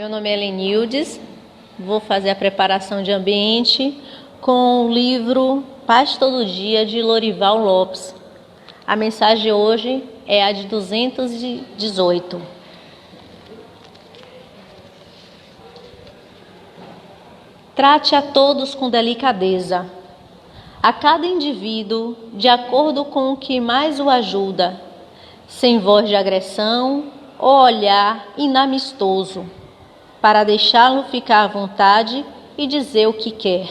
Meu nome é Lenildes, vou fazer a preparação de ambiente com o livro Paz Todo Dia, de Lorival Lopes. A mensagem de hoje é a de 218. Trate a todos com delicadeza, a cada indivíduo de acordo com o que mais o ajuda, sem voz de agressão ou olhar inamistoso, para deixá-lo ficar à vontade e dizer o que quer.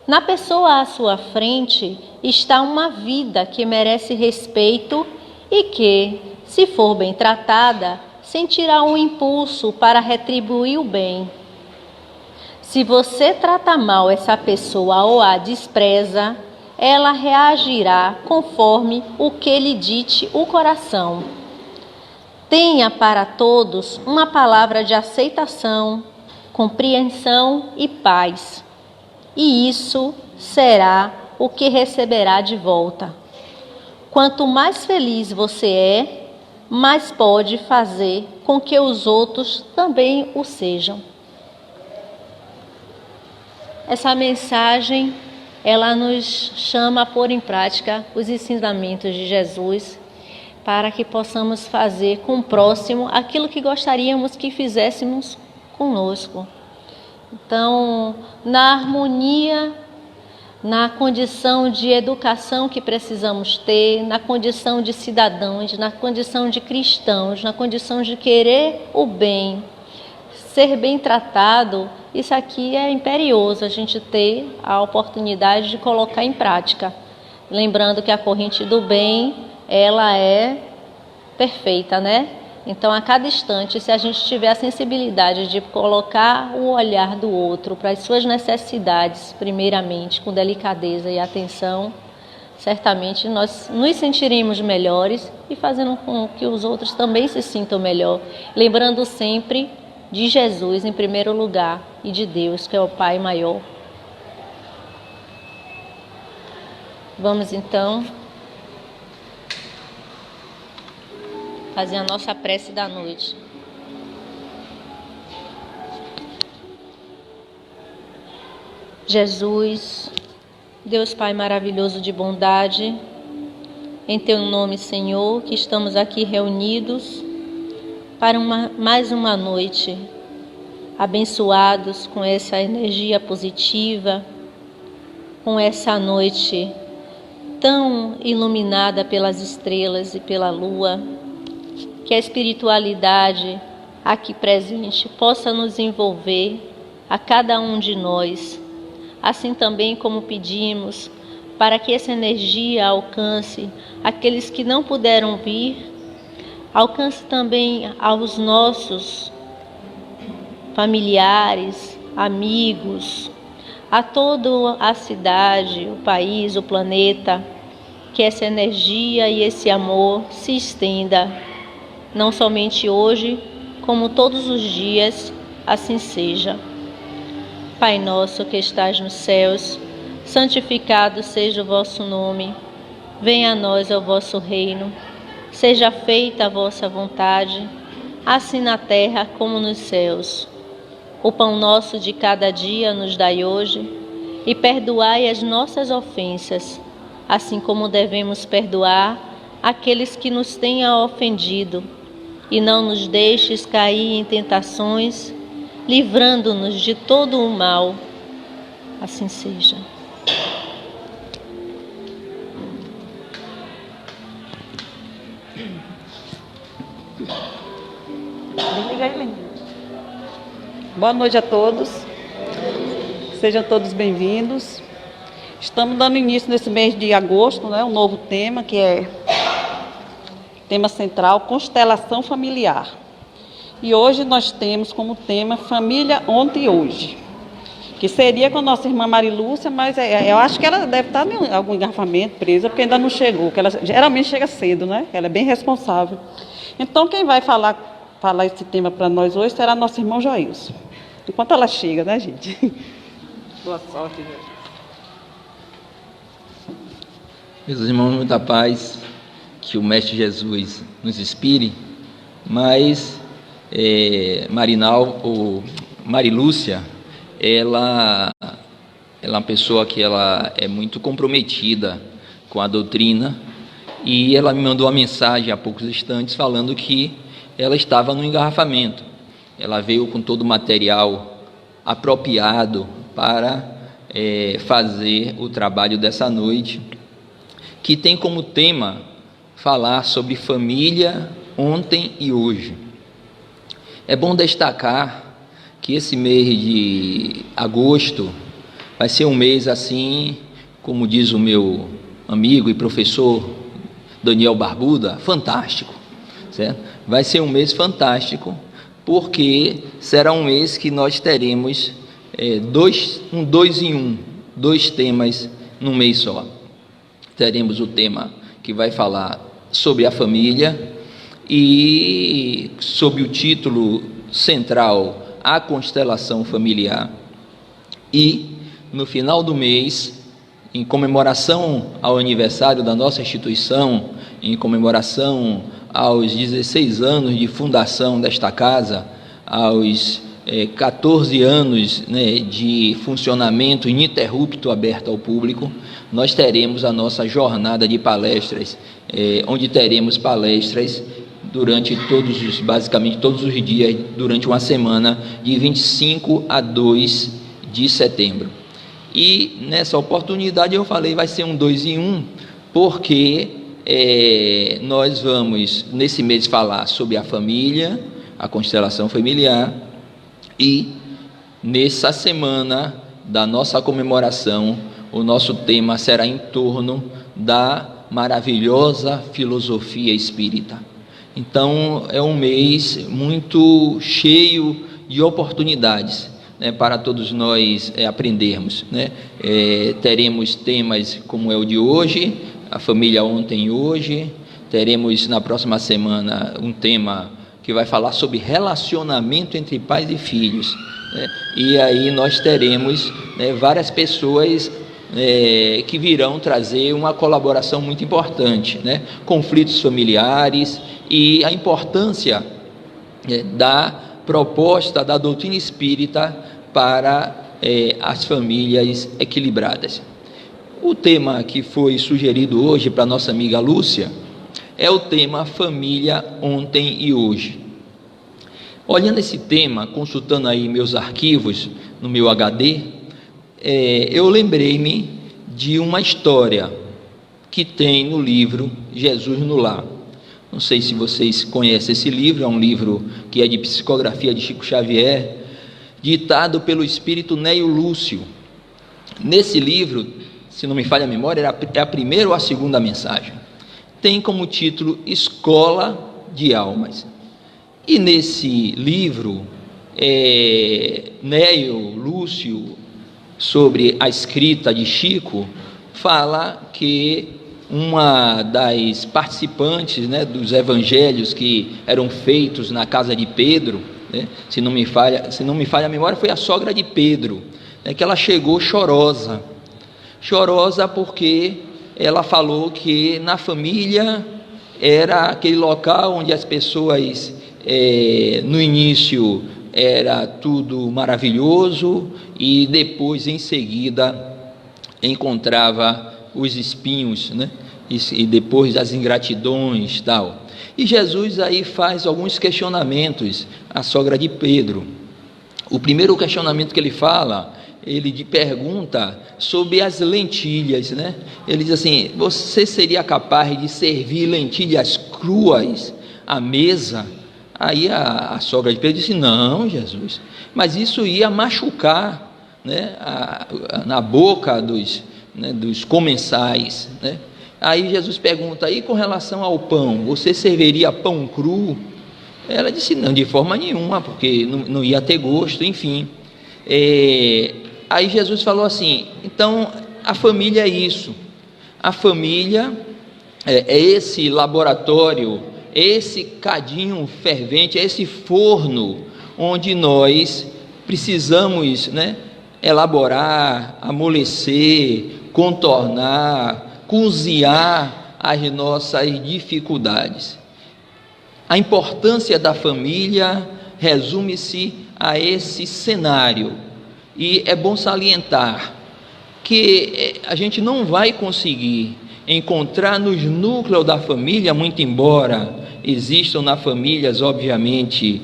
Na pessoa à sua frente está uma vida que merece respeito e que, se for bem tratada, sentirá um impulso para retribuir o bem. Se você trata mal essa pessoa ou a despreza, ela reagirá conforme o que lhe dite o coração. Tenha para todos uma palavra de aceitação, compreensão e paz, e isso será o que receberá de volta. Quanto mais feliz você é, mais pode fazer com que os outros também o sejam. Essa mensagem, ela nos chama a pôr em prática os ensinamentos de Jesus, para que possamos fazer com o próximo aquilo que gostaríamos que fizéssemos conosco. Então, na harmonia, na condição de educação que precisamos ter, na condição de cidadãos, na condição de cristãos, na condição de querer o bem, ser bem tratado, isso aqui é imperioso, a gente ter a oportunidade de colocar em prática. Lembrando que a corrente do bem, ela é perfeita, né? Então, a cada instante, se a gente tiver a sensibilidade de colocar o olhar do outro para as suas necessidades, primeiramente, com delicadeza e atenção, certamente nós nos sentiremos melhores e fazendo com que os outros também se sintam melhor. Lembrando sempre de Jesus em primeiro lugar e de Deus, que é o Pai maior. Vamos então fazer a nossa prece da noite. Jesus, Deus Pai maravilhoso de bondade, em Teu nome, Senhor, que estamos aqui reunidos para mais uma noite, abençoados com essa energia positiva, com essa noite tão iluminada pelas estrelas e pela lua. Que a espiritualidade aqui presente possa nos envolver a cada um de nós, assim também como pedimos para que essa energia alcance aqueles que não puderam vir, alcance também aos nossos familiares, amigos, a toda a cidade, o país, o planeta, que essa energia e esse amor se estenda, não somente hoje, como todos os dias, assim seja. Pai nosso que estás nos céus, santificado seja o vosso nome. Venha a nós o vosso reino. Seja feita a vossa vontade, assim na terra como nos céus. O pão nosso de cada dia nos dai hoje, e perdoai as nossas ofensas, assim como devemos perdoar aqueles que nos tenham ofendido. E não nos deixes cair em tentações, livrando-nos de todo o mal. Assim seja. Boa noite a todos. Sejam todos bem-vindos. Estamos dando início nesse mês de agosto, né, um novo tema, que é tema central, constelação familiar. E hoje nós temos como tema Família Ontem e Hoje, que seria com a nossa irmã Marilúcia, mas eu acho que ela deve estar em algum engarrafamento, presa, porque ainda não chegou, porque ela geralmente chega cedo, né? Ela é bem responsável. Então, quem vai falar esse tema para nós hoje será nosso irmão Joilson. Enquanto ela chega, né, gente? Boa sorte, gente. Meus irmãos, muita paz. Que o Mestre Jesus nos inspire, mas Marilúcia, ela é uma pessoa que ela é muito comprometida com a doutrina, e ela me mandou uma mensagem há poucos instantes falando que ela estava no engarrafamento. Ela veio com todo o material apropriado para fazer o trabalho dessa noite, que tem como tema falar sobre família ontem e hoje. É bom destacar que esse mês de agosto vai ser um mês assim, como diz o meu amigo e professor Daniel Barbuda, fantástico, certo? Vai ser um mês fantástico, porque será um mês que nós teremos dois em um, dois temas num mês só. Teremos o tema que vai falar sobre a família, e sob o título central, a constelação familiar. E no final do mês, em comemoração ao aniversário da nossa instituição, em comemoração aos 16 anos de fundação desta casa, aos 14 anos, né, de funcionamento ininterrupto aberto ao público, nós teremos a nossa jornada de palestras, onde teremos palestras durante basicamente todos os dias, durante uma semana, de 25 a 2 de setembro. E nessa oportunidade eu falei, vai ser um 2 em 1, porque nós vamos, nesse mês, falar sobre a família, a constelação familiar, e nessa semana da nossa comemoração, o nosso tema será em torno da maravilhosa filosofia espírita. Então, é um mês muito cheio de oportunidades, né, para todos nós aprendermos, né? Teremos temas como é o de hoje, a família ontem e hoje. Teremos na próxima semana um tema que vai falar sobre relacionamento entre pais e filhos, né? E aí nós teremos, né, várias pessoas que virão trazer uma colaboração muito importante, né? Conflitos familiares e a importância da proposta da doutrina espírita para as famílias equilibradas. O tema que foi sugerido hoje para nossa amiga Lúcia é o tema família ontem e hoje. Olhando esse tema, consultando aí meus arquivos no meu HD, eu lembrei-me de uma história que tem no livro Jesus no Lar. Não sei se vocês conhecem esse livro, é um livro que é de psicografia de Chico Xavier, ditado pelo espírito Neio Lúcio. Nesse livro, se não me falha a memória, é a primeira ou a segunda mensagem. Tem como título Escola de Almas. E nesse livro, Neio Lúcio, sobre a escrita de Chico, fala que uma das participantes, né, dos evangelhos que eram feitos na casa de Pedro, né, se não me falha a memória, foi a sogra de Pedro, né, que ela chegou chorosa porque ela falou que na família era aquele local onde as pessoas, no início era tudo maravilhoso, e depois em seguida encontrava os espinhos, né? E depois as ingratidões, tal. E Jesus aí faz alguns questionamentos à sogra de Pedro. O primeiro questionamento que ele fala, ele pergunta sobre as lentilhas, né? Ele diz assim: você seria capaz de servir lentilhas cruas à mesa? Aí a sogra de Pedro disse: não, Jesus, mas isso ia machucar, né, na boca dos comensais, né? Aí Jesus pergunta: e com relação ao pão, você serviria pão cru? Ela disse: não, de forma nenhuma, porque não ia ter gosto, enfim. Aí Jesus falou assim: então a família é isso, a família é esse laboratório, esse cadinho fervente, esse forno onde nós precisamos, né, elaborar, amolecer, contornar, cozinhar as nossas dificuldades. A importância da família resume-se a esse cenário. E é bom salientar que a gente não vai conseguir encontrar nos núcleos da família, muito embora existam nas famílias, obviamente,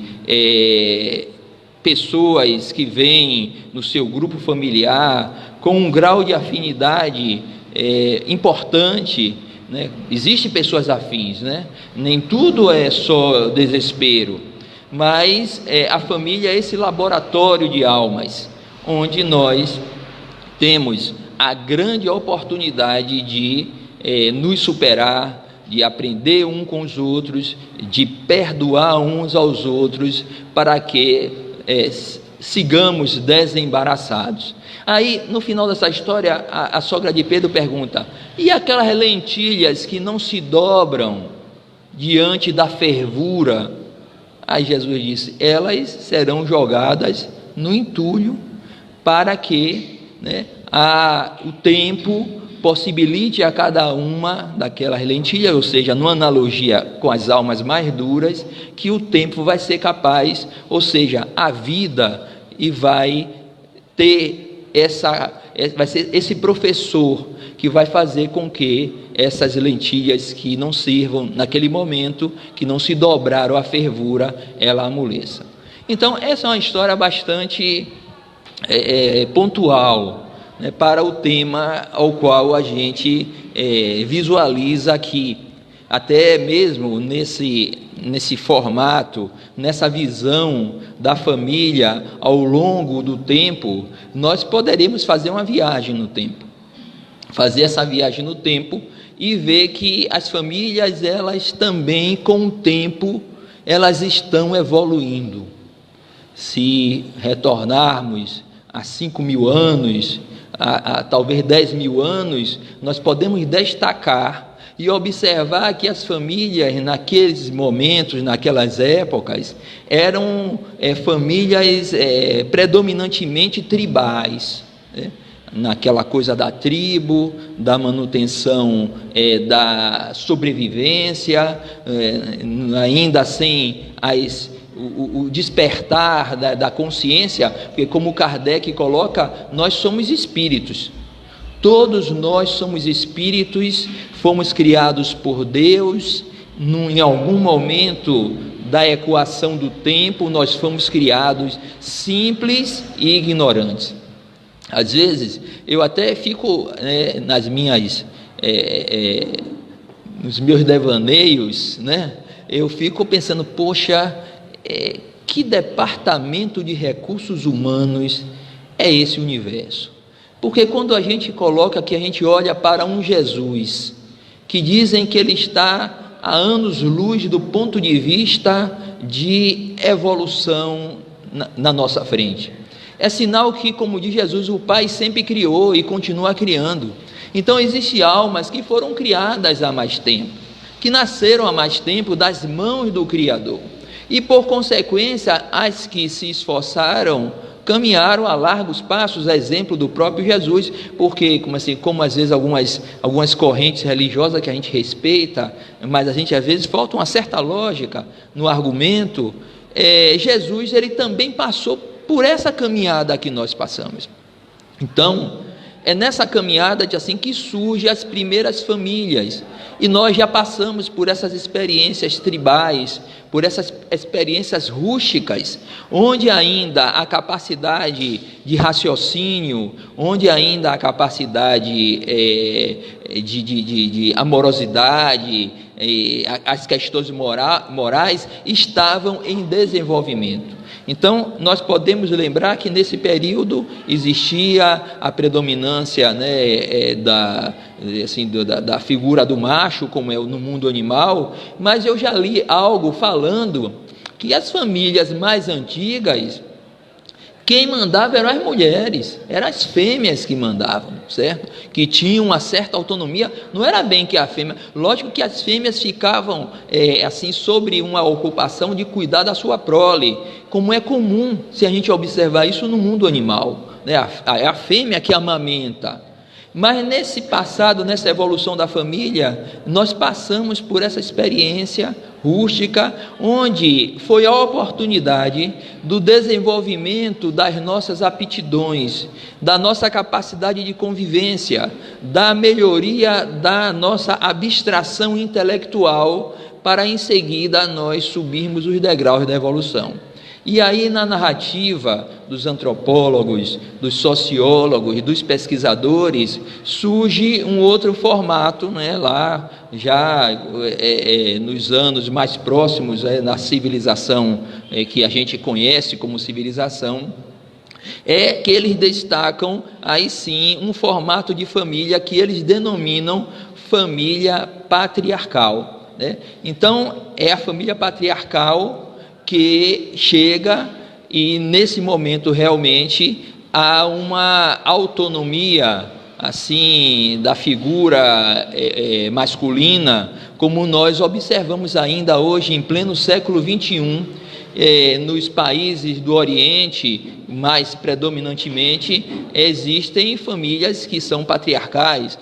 pessoas que vêm no seu grupo familiar com um grau de afinidade importante, né? Existem pessoas afins, né? Nem tudo é só desespero, mas a família é esse laboratório de almas, onde nós temos a grande oportunidade de nos superar, de aprender um com os outros, de perdoar uns aos outros, para que sigamos desembaraçados. Aí, no final dessa história, a sogra de Pedro pergunta: e aquelas lentilhas que não se dobram diante da fervura? Aí Jesus disse: elas serão jogadas no entulho, para que, né, o tempo possibilite a cada uma daquelas lentilhas, ou seja, numa analogia com as almas mais duras, que o tempo vai ser capaz, ou seja, a vida, e vai ter vai ser esse professor que vai fazer com que essas lentilhas que não sirvam naquele momento, que não se dobraram à fervura, ela amoleça. Então, essa é uma história bastante pontual, né, para o tema ao qual a gente visualiza aqui. Até mesmo nesse formato, nessa visão da família ao longo do tempo, nós poderemos fazer uma viagem no tempo, fazer essa viagem no tempo e ver que as famílias, elas também, com o tempo, elas estão evoluindo. Se retornarmos a 5.000 anos, a talvez 10.000 anos, nós podemos destacar e observar que as famílias naqueles momentos, naquelas épocas, eram famílias predominantemente tribais, né? Naquela coisa da tribo, da manutenção da sobrevivência, ainda sem o despertar da consciência, porque, como Kardec coloca, nós somos espíritos. Todos nós somos espíritos, fomos criados por Deus. Em algum momento da equação do tempo, nós fomos criados simples e ignorantes. Às vezes, eu até fico nos meus devaneios, né? Eu fico pensando, poxa, que departamento de recursos humanos é esse universo? Porque quando a gente coloca que a gente olha para um Jesus, que dizem que ele está a anos-luz do ponto de vista de evolução na nossa frente, é sinal que, como diz Jesus, o Pai sempre criou e continua criando. Então existem almas que foram criadas há mais tempo, que nasceram há mais tempo das mãos do Criador, e por consequência as que se esforçaram caminharam a largos passos, a exemplo do próprio Jesus, porque como às vezes algumas correntes religiosas que a gente respeita, mas a gente às vezes falta uma certa lógica no argumento, Jesus, ele também passou por essa caminhada que nós passamos. Então, é nessa caminhada que surgem as primeiras famílias, e nós já passamos por essas experiências tribais, por essas experiências rústicas, onde ainda a capacidade de raciocínio, onde ainda a capacidade de amorosidade, as questões morais estavam em desenvolvimento. Então, nós podemos lembrar que nesse período existia a predominância, né, da figura do macho, como é no mundo animal, mas eu já li algo falando que as famílias mais antigas, quem mandava eram as mulheres, eram as fêmeas que mandavam, certo? Que tinham uma certa autonomia. Não era bem que a fêmea, lógico que as fêmeas ficavam sobre uma ocupação de cuidar da sua prole, como é comum se a gente observar isso no mundo animal, né? A fêmea que amamenta, Mas nesse passado, nessa evolução da família, nós passamos por essa experiência rústica, onde foi a oportunidade do desenvolvimento das nossas aptidões, da nossa capacidade de convivência, da melhoria da nossa abstração intelectual, para em seguida nós subirmos os degraus da evolução. E aí, na narrativa dos antropólogos, dos sociólogos, dos pesquisadores, surge um outro formato, lá já nos anos mais próximos da civilização que a gente conhece como civilização, que eles destacam aí sim um formato de família que eles denominam família patriarcal. Então, é a família patriarcal que chega e nesse momento realmente há uma autonomia assim da figura masculina, como nós observamos ainda hoje em pleno século XXI, nos países do Oriente, mais predominantemente, existem famílias que são patriarcais,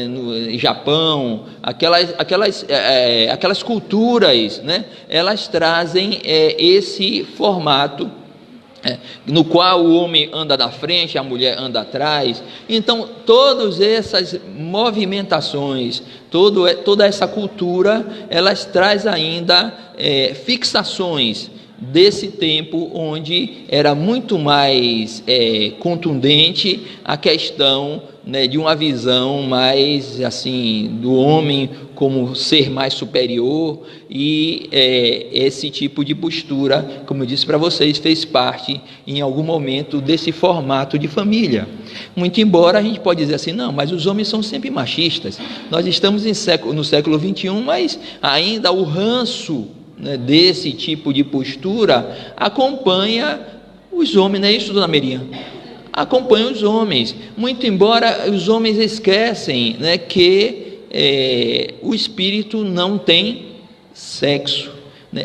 no Japão, aquelas culturas, elas trazem esse formato, no qual o homem anda na frente, a mulher anda atrás. Então, todas essas movimentações, toda essa cultura, elas trazem ainda fixações desse tempo, onde era muito mais contundente a questão de uma visão mais assim do homem como ser mais superior, e esse tipo de postura, como eu disse para vocês, fez parte em algum momento desse formato de família. Muito embora a gente pode dizer assim, não, mas os homens são sempre machistas. Nós estamos no século XXI, mas ainda o ranço desse tipo de postura acompanha os homens, não é isso, dona Meriam? Acompanha os homens, muito embora os homens esquecem que o espírito não tem sexo.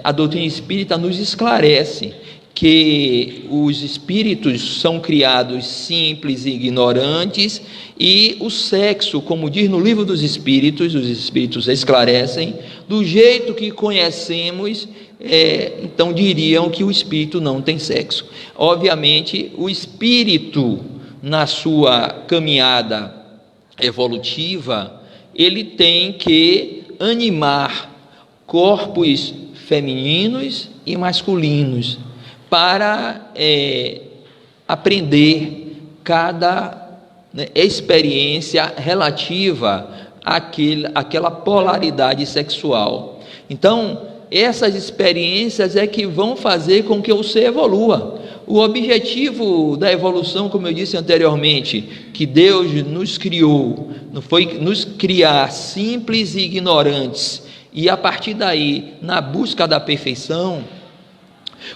A doutrina espírita nos esclarece que os espíritos são criados simples e ignorantes, e o sexo, como diz no livro dos espíritos, os espíritos esclarecem, do jeito que conhecemos, então diriam que o espírito não tem sexo. Obviamente, o espírito, na sua caminhada evolutiva, ele tem que animar corpos femininos e masculinos, para aprender cada experiência relativa àquela polaridade sexual. Então, essas experiências é que vão fazer com que o ser evolua. O objetivo da evolução, como eu disse anteriormente, que Deus nos criou, não foi nos criar simples e ignorantes, e a partir daí, na busca da perfeição.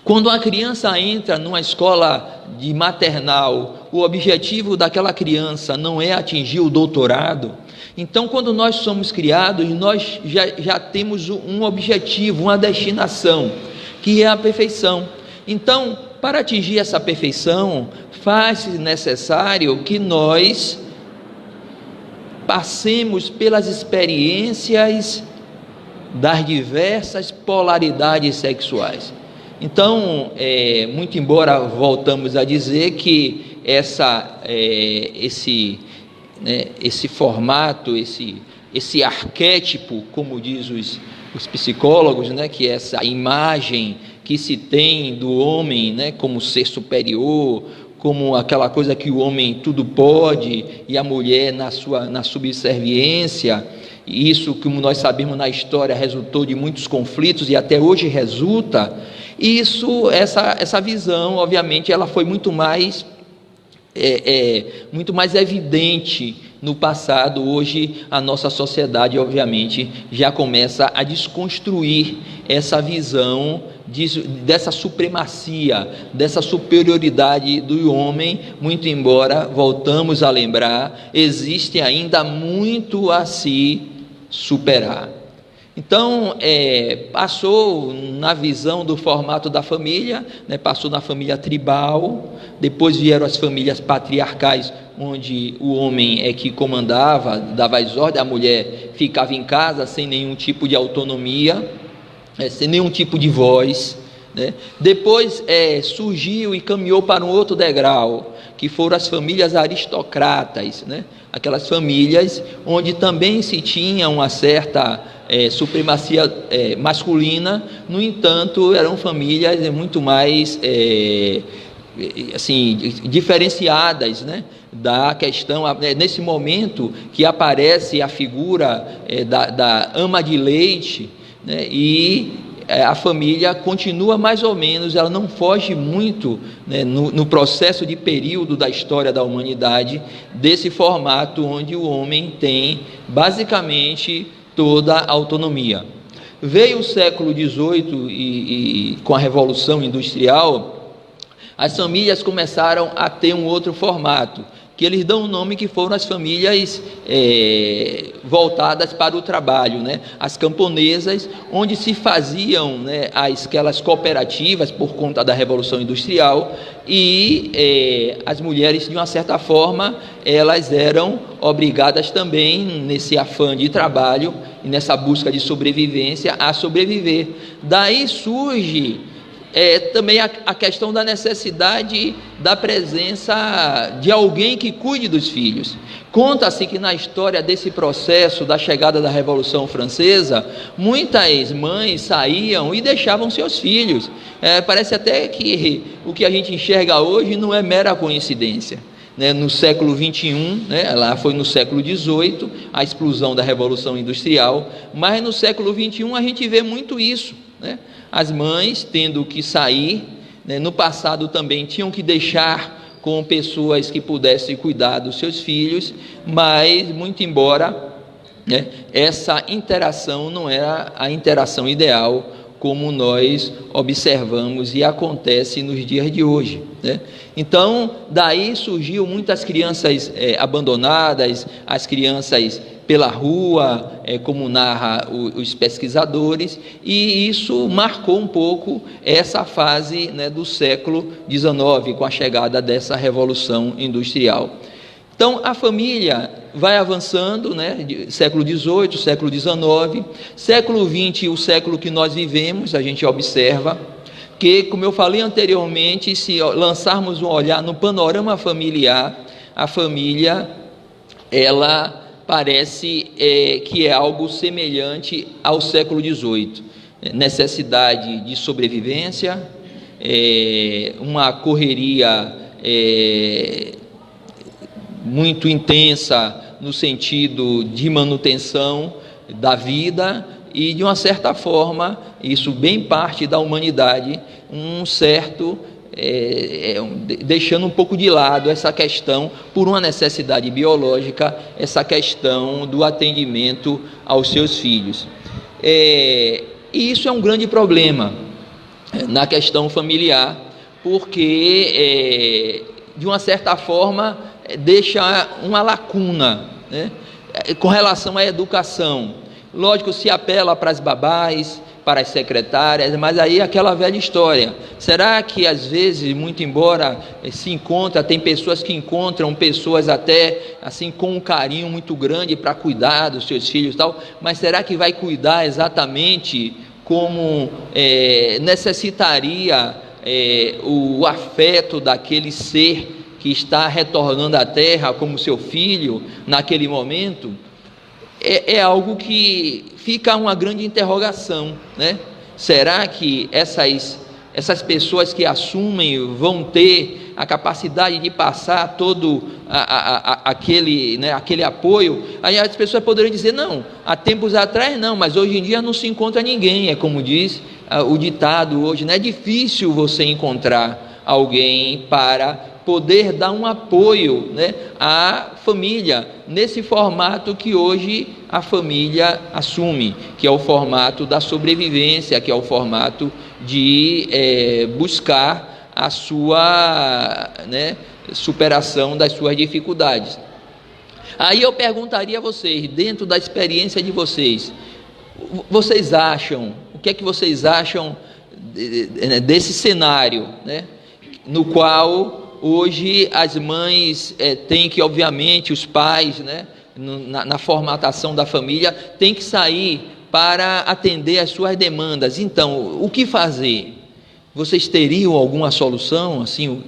Quando a criança entra numa escola de maternal, o objetivo daquela criança não é atingir o doutorado. Então, quando nós somos criados, nós já temos um objetivo, uma destinação, que é a perfeição. Então, para atingir essa perfeição, faz-se necessário que nós passemos pelas experiências das diversas polaridades sexuais. Então, muito embora voltamos a dizer que esse formato, esse arquétipo, como diz os psicólogos, que é essa imagem que se tem do homem, como ser superior, como aquela coisa que o homem tudo pode e a mulher na subserviência. Isso, como nós sabemos na história, resultou de muitos conflitos e até hoje resulta. Essa visão, obviamente, ela foi muito mais evidente no passado. Hoje a nossa sociedade, obviamente, já começa a desconstruir essa visão dessa supremacia, dessa superioridade do homem. Muito embora, voltamos a lembrar, existe ainda muito a se superar. Então, passou na visão do formato da família, né, passou na família tribal, depois vieram as famílias patriarcais, onde o homem é que comandava, dava as ordens, a mulher ficava em casa sem nenhum tipo de autonomia, sem nenhum tipo de voz, né? Depois surgiu e caminhou para um outro degrau, que foram as famílias aristocratas, né? Aquelas famílias onde também se tinha uma certa supremacia masculina, no entanto, eram famílias muito mais assim, diferenciadas, né, da questão, nesse momento que aparece a figura da ama de leite, né, e a família continua mais ou menos, ela não foge muito, né, no processo de período da história da humanidade, desse formato onde o homem tem basicamente toda a autonomia. Veio o século XVIII e com a Revolução Industrial, as famílias começaram a ter um outro formato, que eles dão um nome que foram as famílias voltadas para o trabalho, né? As camponesas, onde se faziam, né, aquelas cooperativas por conta da Revolução Industrial, e as mulheres, de uma certa forma, elas eram obrigadas também, nesse afã de trabalho e nessa busca de sobrevivência, a sobreviver. Daí surge também a questão da necessidade da presença de alguém que cuide dos filhos. Conta-se que na história desse processo da chegada da Revolução Francesa, muitas mães saíam e deixavam seus filhos. Parece até que o que a gente enxerga hoje não é mera coincidência. No século XXI, né, lá foi no século XVIII, a explosão da Revolução Industrial, mas no século XXI a gente vê muito isso, né? As mães tendo que sair, né, no passado também tinham que deixar com pessoas que pudessem cuidar dos seus filhos, mas muito embora, né, essa interação não era a interação ideal como nós observamos e acontece nos dias de hoje, né? Então, daí surgiu muitas crianças abandonadas, as crianças pela rua, como narra os pesquisadores, e isso marcou um pouco essa fase, né, do século XIX, com a chegada dessa Revolução Industrial. Então, a família vai avançando, né, século XVIII, século XIX, século XX, o século que nós vivemos, a gente observa que, como eu falei anteriormente, se lançarmos um olhar no panorama familiar, a família, ela parece que é algo semelhante ao século XVIII. Necessidade de sobrevivência, uma correria muito intensa no sentido de manutenção da vida e, de uma certa forma, isso bem parte da humanidade, um certo deixando um pouco de lado essa questão, por uma necessidade biológica, essa questão do atendimento aos seus filhos. E isso é um grande problema na questão familiar, porque, de uma certa forma, deixa uma lacuna, né, com relação à educação. Lógico, se apela para as babás, para as secretárias, mas aí aquela velha história. Será que às vezes, muito embora se encontra, tem pessoas que encontram pessoas até assim com um carinho muito grande para cuidar dos seus filhos e tal, mas será que vai cuidar exatamente como necessitaria o afeto daquele ser que está retornando à terra como seu filho naquele momento? É algo que fica uma grande interrogação, né? Será que essas pessoas que assumem vão ter a capacidade de passar todo aquele apoio? Aí as pessoas poderiam dizer, não, há tempos atrás não, mas hoje em dia não se encontra ninguém. É como diz o ditado hoje, né? É difícil você encontrar alguém para poder dar um apoio, né, à família, nesse formato que hoje a família assume, que é o formato da sobrevivência, que é o formato de buscar a sua, né, superação das suas dificuldades. Aí eu perguntaria a vocês, dentro da experiência de vocês, vocês acham, o que é que vocês acham desse cenário, né, no qual hoje as mães têm que, obviamente, os pais, né, na formatação da família, têm que sair para atender às suas demandas. Então, o que fazer? Vocês teriam alguma solução assim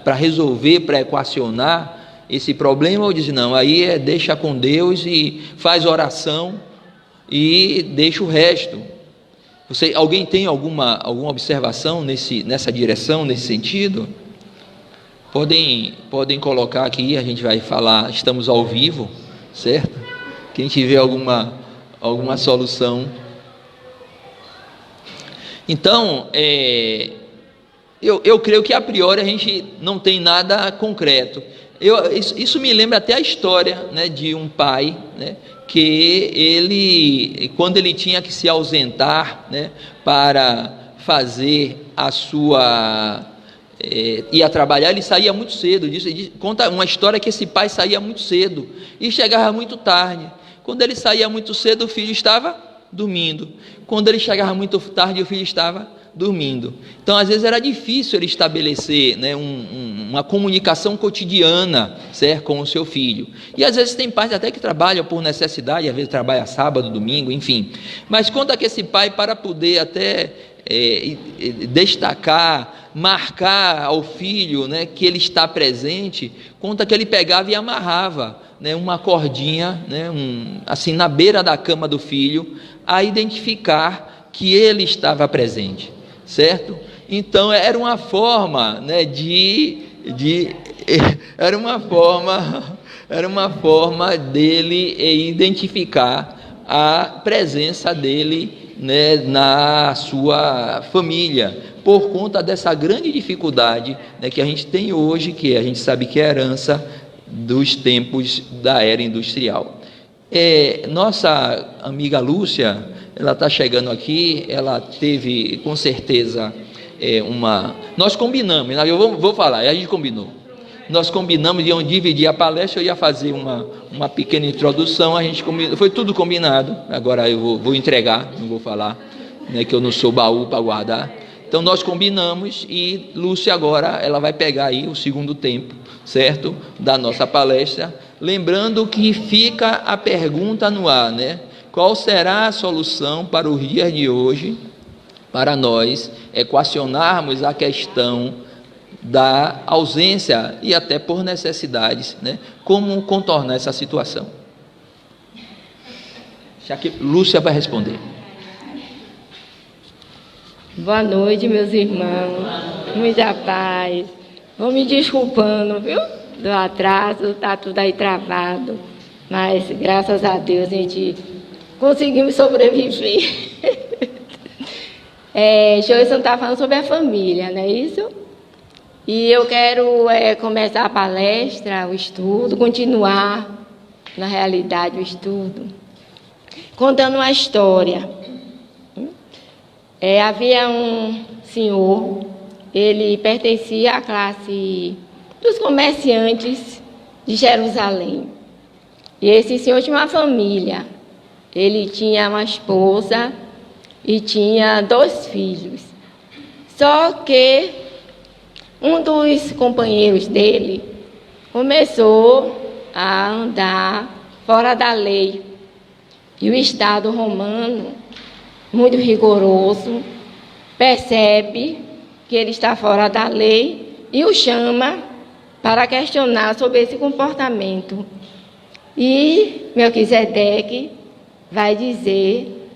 para resolver, para equacionar esse problema? Ou diz não, aí deixa com Deus e faz oração e deixa o resto? Alguém tem alguma observação nessa direção, nesse sentido? Podem colocar aqui, a gente vai falar, estamos ao vivo, certo? Quem tiver alguma solução. Então, eu creio que a priori a gente não tem nada concreto. Isso me lembra até a história, né, de um pai, né, que ele, quando ele tinha que se ausentar, né, para fazer a sua... ia trabalhar, ele saía muito cedo. Conta uma história que esse pai saía muito cedo e chegava muito tarde. Quando ele saía muito cedo, o filho estava dormindo. Quando ele chegava muito tarde, o filho estava dormindo. Então, às vezes era difícil ele estabelecer, né, uma comunicação cotidiana, certo, com o seu filho. E às vezes tem pais até que trabalham por necessidade, às vezes trabalha sábado, domingo, enfim. Mas conta que esse pai, para poder até destacar, marcar ao filho, né, que ele está presente, conta que ele pegava e amarrava, né, uma cordinha, né, assim, na beira da cama do filho, a identificar que ele estava presente, certo? Então era uma forma, né, era uma forma dele identificar a presença dele, né, na sua família, por conta dessa grande dificuldade, né, que a gente tem hoje, que a gente sabe que é herança dos tempos da era industrial. Nossa amiga Lúcia, ela está chegando aqui, ela teve com certeza nós combinamos, eu vou falar, a gente combinou. Nós combinamos de onde dividir a palestra, eu ia fazer uma pequena introdução, a gente combinou, foi tudo combinado. Agora eu vou entregar, não vou falar, né, que eu não sou baú para guardar. Então nós combinamos e Lúcia agora ela vai pegar aí o segundo tempo, certo, da nossa palestra. Lembrando que fica a pergunta no ar, né? Qual será a solução para os dias de hoje, para nós equacionarmos a questão da ausência e até por necessidades, né? Como contornar essa situação? Já que Lúcia vai responder. Boa noite, meus irmãos. Muita paz. Vão me desculpando, viu? Do atraso, está tudo aí travado. Mas, graças a Deus, a gente conseguimos sobreviver. Joyson está falando sobre a família, não é isso? E eu quero começar a palestra, o estudo, continuar, na realidade, o estudo, contando uma história. Havia um senhor, ele pertencia à classe dos comerciantes de Jerusalém. E esse senhor tinha uma família. Ele tinha uma esposa e tinha 2 filhos. Só que um dos companheiros dele começou a andar fora da lei. E o Estado romano, muito rigoroso, percebe que ele está fora da lei e o chama para questionar sobre esse comportamento. E Melquisedeque vai dizer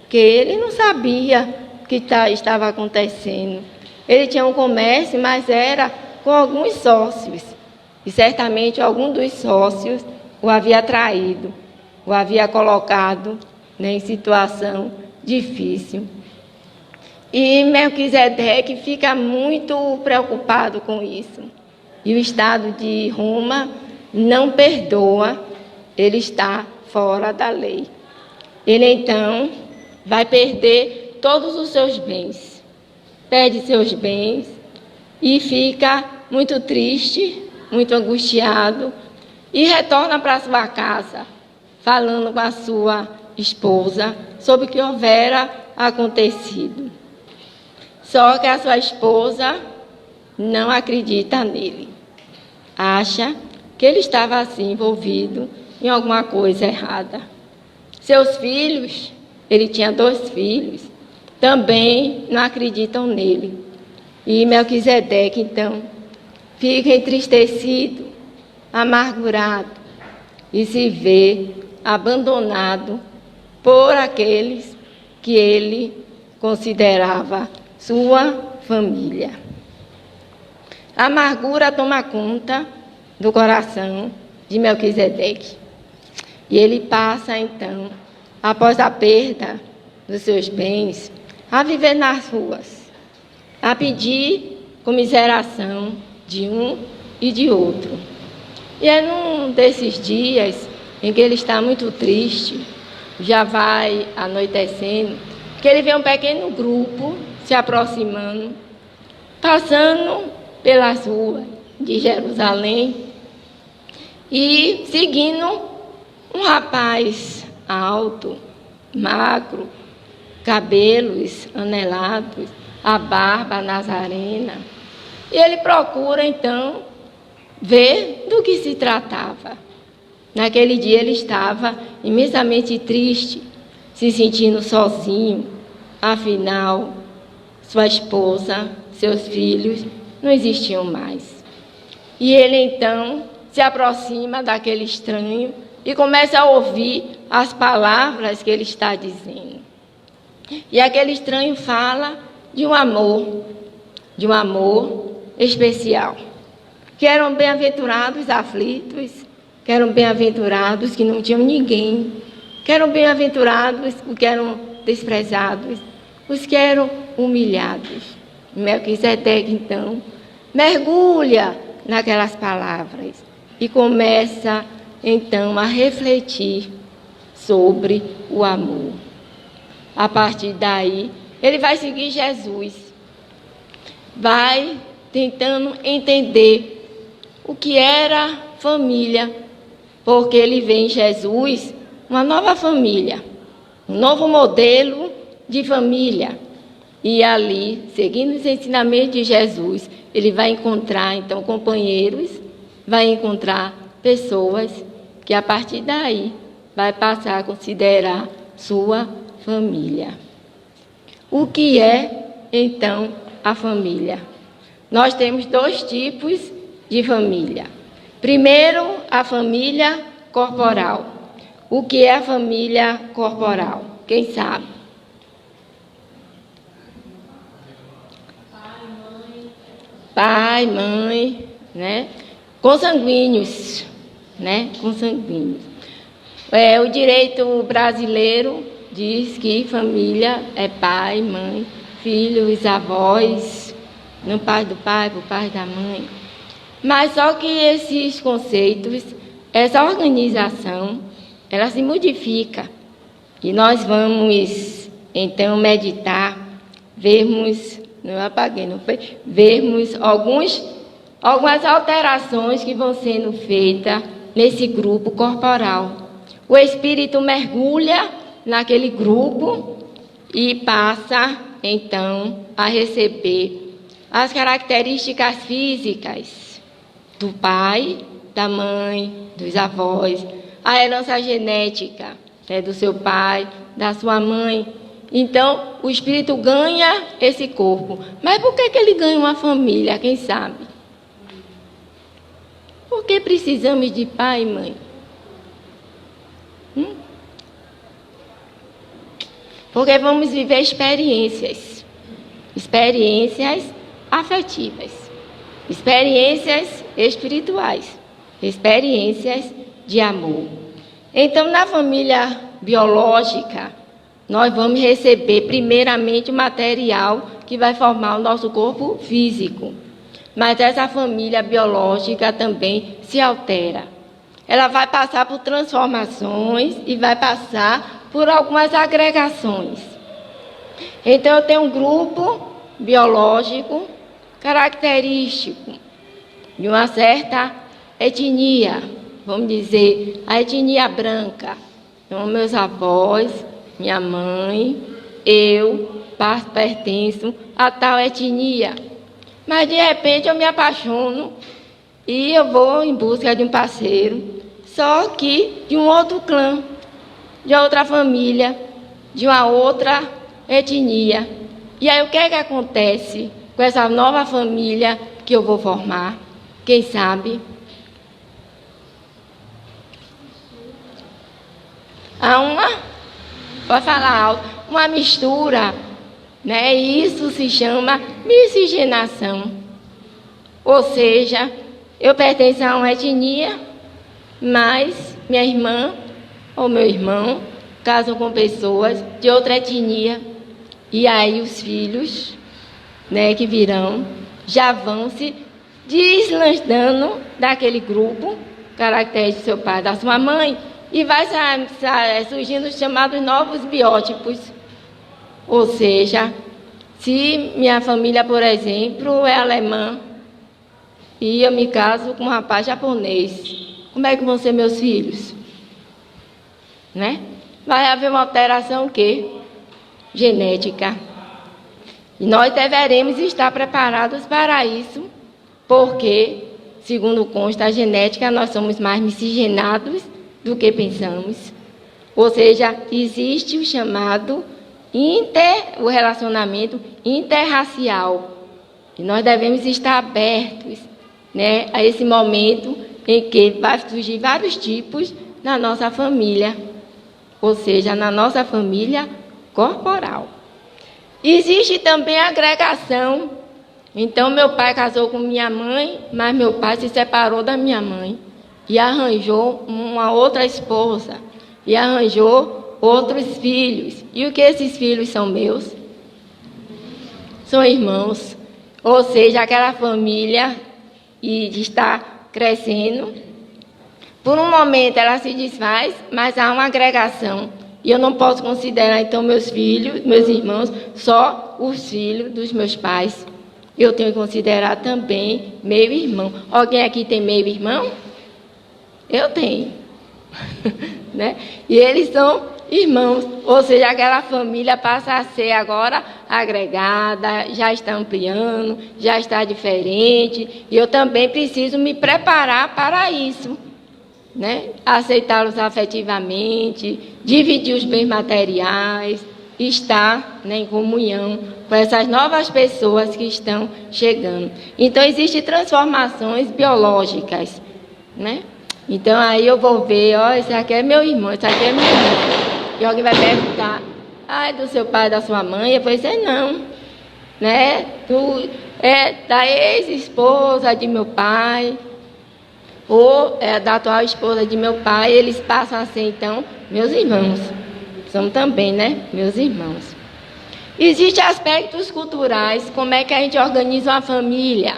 que ele não sabia o que estava acontecendo. Ele tinha um comércio, mas era com alguns sócios. E certamente algum dos sócios o havia traído, o havia colocado, né, em situação difícil. E Melquisedeque fica muito preocupado com isso. E o Estado de Roma não perdoa, ele está fora da lei. Ele então vai perder todos os seus bens. Perde seus bens e fica muito triste, muito angustiado e retorna para sua casa, falando com a sua esposa sobre o que houvera acontecido. Só que a sua esposa não acredita nele. Acha que ele estava assim envolvido em alguma coisa errada. Seus filhos, ele tinha 2 filhos, também não acreditam nele. E Melquisedeque, então, fica entristecido, amargurado e se vê abandonado por aqueles que ele considerava sua família. A amargura toma conta do coração de Melquisedeque. E ele passa, então, após a perda dos seus bens, a viver nas ruas, a pedir comiseração de um e de outro. E é num desses dias em que ele está muito triste, já vai anoitecendo, que ele vê um pequeno grupo se aproximando, passando pelas ruas de Jerusalém e seguindo um rapaz alto, magro, cabelos anelados, a barba nazarena. E ele procura, então, ver do que se tratava. Naquele dia ele estava imensamente triste, se sentindo sozinho. Afinal, sua esposa, seus filhos não existiam mais. E ele, então, se aproxima daquele estranho e começa a ouvir as palavras que ele está dizendo. E aquele estranho fala de um amor especial. Que eram bem-aventurados aflitos, que eram bem-aventurados que não tinham ninguém, que eram bem-aventurados os que eram desprezados, os que eram humilhados. Melquisedeque, então, mergulha naquelas palavras e começa, então, a refletir sobre o amor. A partir daí, ele vai seguir Jesus, vai tentando entender o que era família, porque ele vê em Jesus uma nova família, um novo modelo de família. E ali, seguindo os ensinamentos de Jesus, ele vai encontrar, então, companheiros, vai encontrar pessoas que, a partir daí, vai passar a considerar sua família. O que é, então, a família? Nós temos 2 tipos de família. Primeiro, a família corporal. O que é a família corporal? Quem sabe? Pai, mãe, né? Consanguíneos, né? Consanguíneos. O direito brasileiro diz que família é pai, mãe, filhos, avós, no pai do pai, pro pai da mãe. Mas só que esses conceitos, essa organização, ela se modifica. E nós vamos, então, meditar, vermos algumas alterações que vão sendo feitas nesse grupo corporal. O espírito mergulha naquele grupo e passa, então, a receber as características físicas do pai, da mãe, dos avós, a herança genética, do seu pai, da sua mãe. Então, o espírito ganha esse corpo. Mas por que ele ganha uma família? Quem sabe? Por que precisamos de pai e mãe? Porque vamos viver experiências afetivas, experiências espirituais, experiências de amor. Então, na família biológica, nós vamos receber primeiramente o material que vai formar o nosso corpo físico. Mas essa família biológica também se altera. Ela vai passar por transformações e vai passar por algumas agregações. Então, eu tenho um grupo biológico característico de uma certa etnia, vamos dizer, a etnia branca, Então, meus avós, minha mãe, eu pertenço a tal etnia. Mas, de repente, eu me apaixono e eu vou em busca de um parceiro, só que de um outro clã, de outra família, de uma outra etnia. E aí, o que é que acontece com essa nova família que eu vou formar? Quem sabe? Há pode falar alto, uma mistura, né? E isso se chama miscigenação. Ou seja, eu pertenço a uma etnia, mas minha irmã ou meu irmão casam com pessoas de outra etnia. E aí os filhos, né, que virão, já vão se deslanchando daquele grupo, característico do seu pai e da sua mãe, e vai surgindo os chamados novos biótipos. Ou seja, se minha família, por exemplo, é alemã, e eu me caso com um rapaz japonês, como é que vão ser meus filhos? Né? Vai haver uma alteração o quê? Genética. E nós deveremos estar preparados para isso, porque, segundo consta a genética, nós somos mais miscigenados do que pensamos. Ou seja, existe o chamado o relacionamento interracial. E nós devemos estar abertos, né, a esse momento em que vai surgir vários tipos na nossa família. Ou seja, na nossa família corporal. Existe também a agregação. Então, meu pai casou com minha mãe, mas meu pai se separou da minha mãe e arranjou uma outra esposa, e arranjou outros filhos. E o que esses filhos são meus? São irmãos. Ou seja, aquela família está crescendo. Por um momento ela se desfaz, mas há uma agregação. E eu não posso considerar, então, meus filhos, meus irmãos, só os filhos dos meus pais. Eu tenho que considerar também meu irmão. Alguém aqui tem meio irmão? Eu tenho. Né? E eles são irmãos. Ou seja, aquela família passa a ser agora agregada, já está ampliando, já está diferente. E eu também preciso me preparar para isso. Né? Aceitá-los afetivamente, dividir os bens materiais, estar, né, em comunhão com essas novas pessoas que estão chegando. Então, existem transformações biológicas, né? Então, aí eu vou ver, ó, esse aqui é meu irmão, esse aqui é minha irmã. E alguém vai perguntar, do seu pai e da sua mãe? Eu vou dizer, não, né? Tu é da ex-esposa de meu pai, ou da atual esposa de meu pai, eles passam a ser, então, meus irmãos. São também, né, meus irmãos. Existem aspectos culturais, como é que a gente organiza uma família.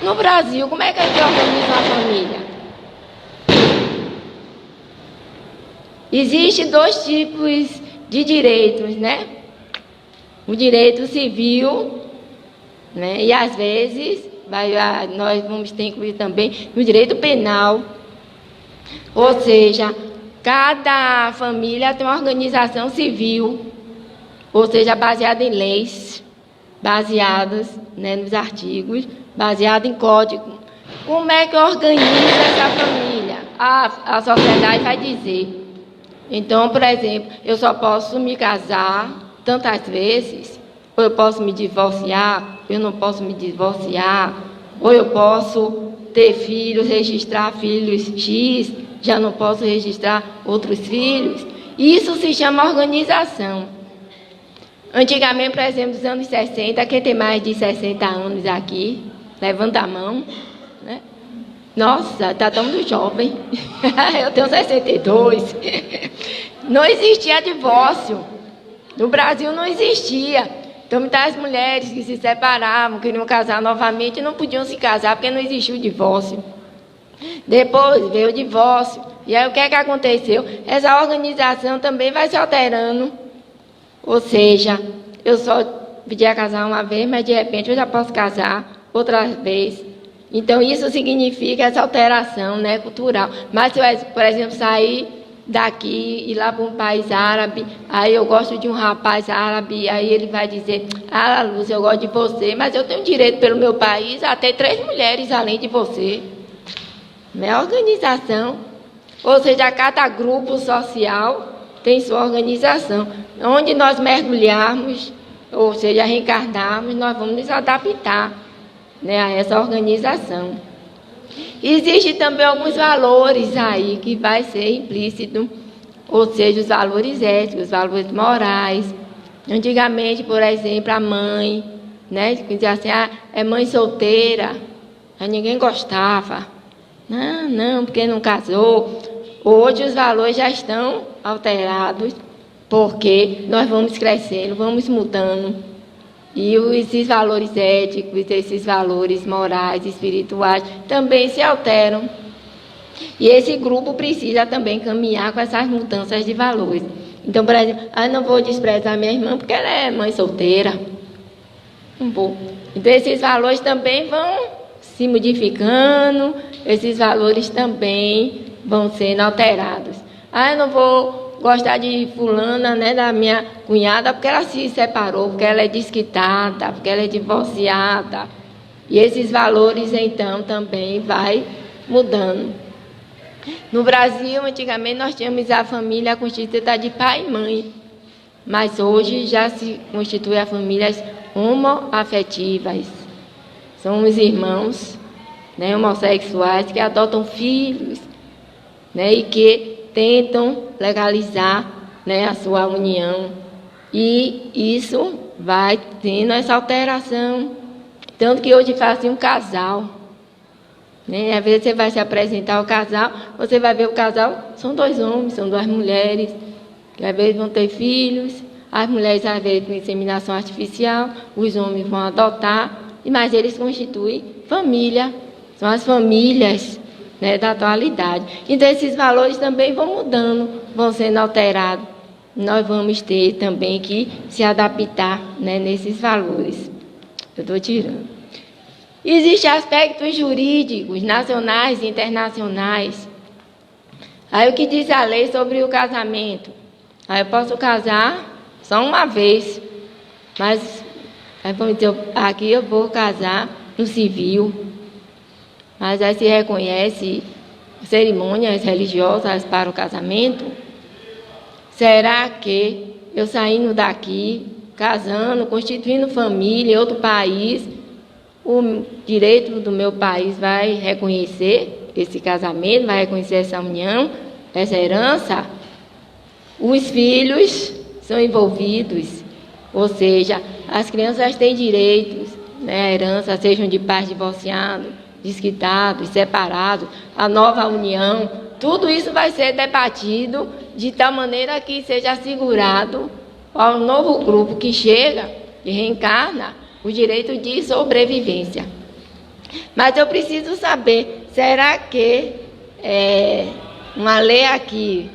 No Brasil, como é que a gente organiza uma família? Existem dois tipos de direitos, né? O direito civil, né, e às vezes nós vamos ter que incluir também no direito penal. Ou seja, cada família tem uma organização civil, ou seja, baseada em leis, baseadas, né, nos artigos, baseada em código. Como é que organiza essa família? A sociedade vai dizer. Então, por exemplo, eu só posso me casar tantas vezes, ou eu posso me divorciar, eu não posso me divorciar, ou eu posso ter filhos, registrar filhos X, já não posso registrar outros filhos. Isso se chama organização. Antigamente, por exemplo, nos anos 60, quem tem mais de 60 anos aqui, levanta a mão, né? Nossa, está tão jovem. Eu tenho 62. Não existia divórcio. No Brasil não existia. Então, muitas mulheres que se separavam, queriam casar novamente, não podiam se casar porque não existia o divórcio. Depois veio o divórcio. E aí o que é que aconteceu? Essa organização também vai se alterando. Ou seja, eu só podia casar uma vez, mas de repente eu já posso casar outra vez. Então, isso significa essa alteração, né, cultural. Mas se eu, por exemplo, sair daqui ir lá para um país árabe, aí eu gosto de um rapaz árabe, aí ele vai dizer, Lúcia, eu gosto de você, mas eu tenho direito pelo meu país a ter 3 mulheres além de você. Não é organização. Ou seja, cada grupo social tem sua organização. Onde nós mergulharmos, ou seja, reencarnarmos, nós vamos nos adaptar, né, a essa organização. Existem também alguns valores aí que vai ser implícito, ou seja, os valores éticos, os valores morais. Antigamente, por exemplo, a mãe, né, que dizia assim, é mãe solteira, aí ninguém gostava. Não, porque não casou. Hoje os valores já estão alterados, porque nós vamos crescendo, vamos mudando. E esses valores éticos, esses valores morais, espirituais, também se alteram. E esse grupo precisa também caminhar com essas mudanças de valores. Então, por exemplo, não vou desprezar minha irmã porque ela é mãe solteira. Não vou. Então, esses valores também vão se modificando, esses valores também vão sendo alterados. Eu não vou gostar de fulana, né, da minha cunhada, porque ela se separou, porque ela é desquitada, porque ela é divorciada. E esses valores, então, também vai mudando. No Brasil, antigamente, nós tínhamos a família constituída de pai e mãe. Mas hoje já se constitui as famílias homoafetivas. São os irmãos, né, homossexuais que adotam filhos, né, e que tentam legalizar, né, a sua união. E isso vai tendo essa alteração. Tanto que hoje faz um casal. Né? Às vezes você vai se apresentar ao casal, você vai ver o casal, são 2 homens, são 2 mulheres, que às vezes vão ter filhos, as mulheres às vezes com inseminação artificial, os homens vão adotar, mas eles constituem família, são as famílias, né, da atualidade. Então esses valores também vão mudando, vão sendo alterados. Nós vamos ter também que se adaptar, né, nesses valores. Eu estou tirando. Existem aspectos jurídicos, nacionais e internacionais. Aí o que diz a lei sobre o casamento? Aí eu posso casar só uma vez, mas aí vamos dizer, aqui eu vou casar no civil. Mas aí se reconhece cerimônias religiosas para o casamento. Será que eu saindo daqui, casando, constituindo família em outro país, o direito do meu país vai reconhecer esse casamento, vai reconhecer essa união, essa herança? Os filhos são envolvidos, ou seja, as crianças têm direitos, né, à herança, sejam de pais divorciados, desquitados, separados, a nova união, tudo isso vai ser debatido de tal maneira que seja assegurado ao novo grupo que chega e reencarna o direito de sobrevivência. Mas eu preciso saber, será que uma lei aqui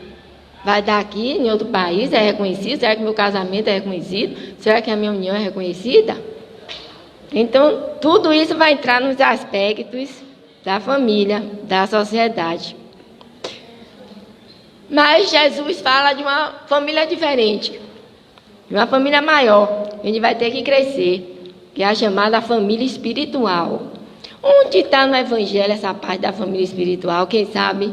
vai dar aqui em outro país, é reconhecido? Será que meu casamento é reconhecido? Será que a minha união é reconhecida? Então, tudo isso vai entrar nos aspectos da família, da sociedade. Mas Jesus fala de uma família diferente, de uma família maior. A gente vai ter que crescer, que é a chamada família espiritual. Onde está no Evangelho essa parte da família espiritual? Quem sabe?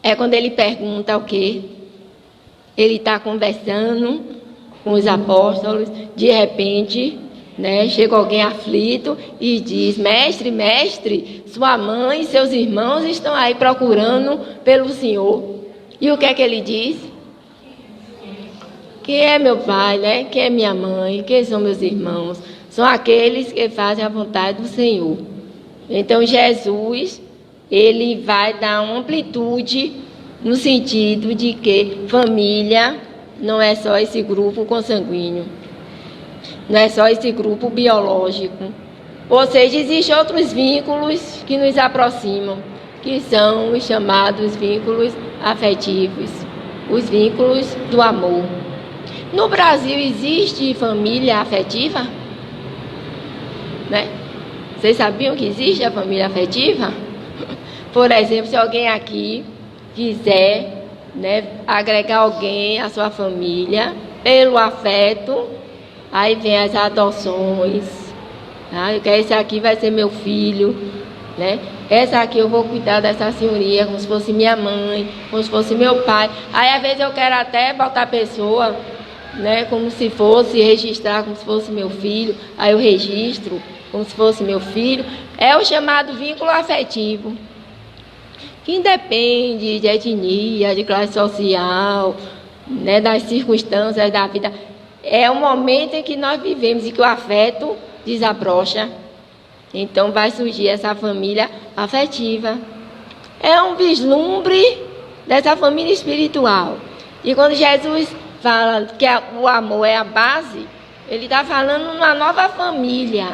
É quando ele pergunta o quê? Ele está conversando com os apóstolos, de repente, né, chega alguém aflito e diz: mestre, mestre, sua mãe e seus irmãos estão aí procurando pelo Senhor. E o que é que ele diz? Quem é meu pai, né? Quem é minha mãe? Quem são meus irmãos? São aqueles que fazem a vontade do Senhor. Então Jesus, ele vai dar uma amplitude no sentido de que família não é só esse grupo consanguíneo, não é só esse grupo biológico. Ou seja, existem outros vínculos que nos aproximam, que são os chamados vínculos afetivos, os vínculos do amor. No Brasil existe família afetiva? Né? Vocês sabiam que existe a família afetiva? Por exemplo, se alguém aqui quiser, né, agregar alguém à sua família, pelo afeto, aí vem as adoções. Tá? Esse aqui vai ser meu filho, né? Essa aqui eu vou cuidar dessa senhoria como se fosse minha mãe, como se fosse meu pai. Aí às vezes eu quero até botar a pessoa, né, como se fosse, registrar como se fosse meu filho. Aí eu registro como se fosse meu filho. É o chamado vínculo afetivo, que independe de etnia, de classe social, né, das circunstâncias da vida. É o momento em que nós vivemos e que o afeto desabrocha. Então vai surgir essa família afetiva. É um vislumbre dessa família espiritual. E quando Jesus fala que o amor é a base, ele está falando numa nova família.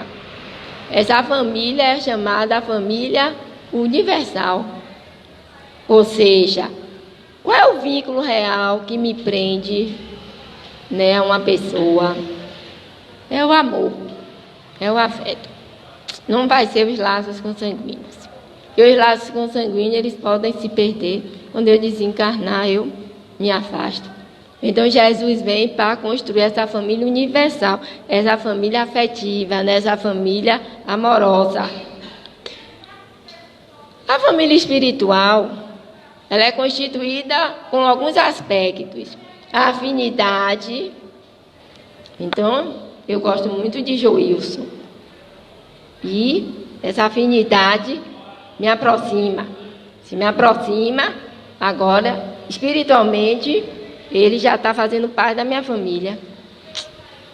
Essa família é chamada família universal. Ou seja, qual é o vínculo real que me prende, né, a uma pessoa? É o amor, é o afeto. Não vai ser os laços consanguíneos. Porque os laços consanguíneos, eles podem se perder. Quando eu desencarnar, eu me afasto. Então, Jesus vem para construir essa família universal, essa família afetiva, né? Essa família amorosa. A família espiritual, ela é constituída com alguns aspectos. A afinidade. Então, eu gosto muito de Joilson. E essa afinidade me aproxima. Se me aproxima, agora, espiritualmente, ele já está fazendo parte da minha família.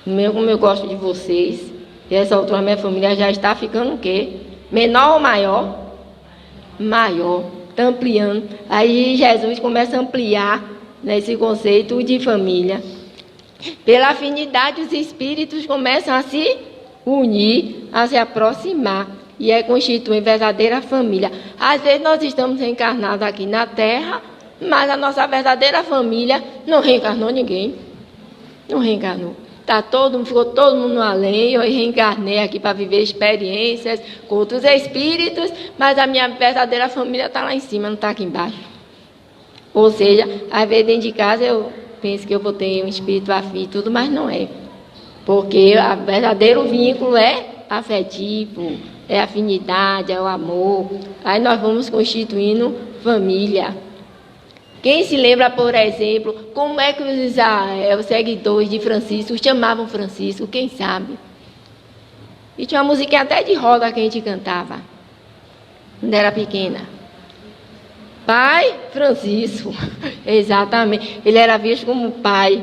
Como eu gosto de vocês, e essa altura minha família já está ficando o quê? Menor ou maior? Maior. Está ampliando. Aí Jesus começa a ampliar, né, esse conceito de família. Pela afinidade, os espíritos começam a se unir, a se aproximar, e constituem verdadeira família. Às vezes nós estamos reencarnados aqui na Terra, mas a nossa verdadeira família não reencarnou ninguém. Não reencarnou. Ficou todo mundo no além. Eu reencarnei aqui para viver experiências com outros espíritos, mas a minha verdadeira família está lá em cima, não está aqui embaixo. Ou seja, às vezes dentro de casa eu penso que eu vou ter um espírito afim e tudo, mas não é. Porque o verdadeiro vínculo é afetivo, é afinidade, é o amor. Aí nós vamos constituindo família. Quem se lembra, por exemplo, como é que os seguidores de Francisco chamavam Francisco? Quem sabe? E tinha uma musiquinha até de roda que a gente cantava, quando era pequena. Pai Francisco, exatamente. Ele era visto como pai,